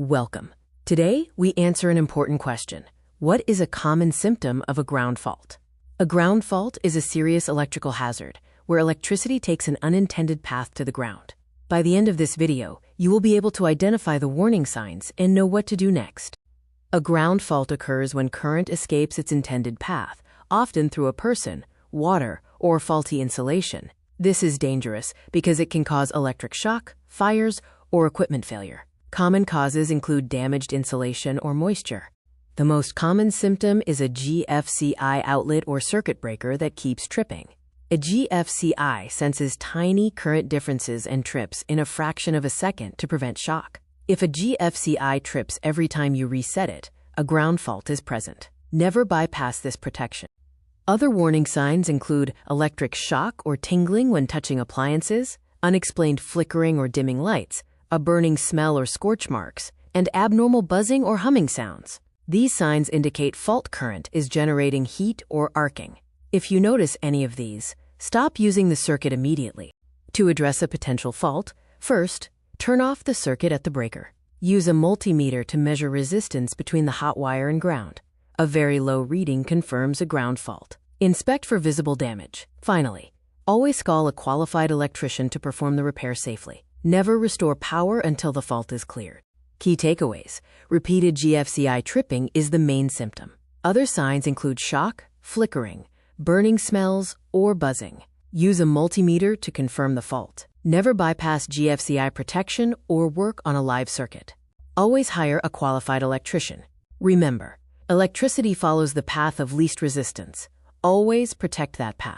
Welcome. Today, we answer an important question. What is a common symptom of a ground fault? A ground fault is a serious electrical hazard where electricity takes an unintended path to the ground. By the end of this video, you will be able to identify the warning signs and know what to do next. A ground fault occurs when current escapes its intended path, often through a person, water, or faulty insulation. This is dangerous because it can cause electric shock, fires, or equipment failure. Common causes include damaged insulation or moisture. The most common symptom is a GFCI outlet or circuit breaker that keeps tripping. A GFCI senses tiny current differences and trips in a fraction of a second to prevent shock. If a GFCI trips every time you reset it, a ground fault is present. Never bypass this protection. Other warning signs include electric shock or tingling when touching appliances, unexplained flickering or dimming lights, a burning smell or scorch marks, and abnormal buzzing or humming sounds. These signs indicate fault current is generating heat or arcing. If you notice any of these, stop using the circuit immediately. To address a potential fault, first, turn off the circuit at the breaker. Use a multimeter to measure resistance between the hot wire and ground. A very low reading confirms a ground fault. Inspect for visible damage. Finally, always call a qualified electrician to perform the repair safely. Never restore power until the fault is cleared. Key takeaways. Repeated GFCI tripping is the main symptom. Other signs include shock, flickering, burning smells, or buzzing. Use a multimeter to confirm the fault. Never bypass GFCI protection or work on a live circuit. Always hire a qualified electrician. Remember, electricity follows the path of least resistance. Always protect that path.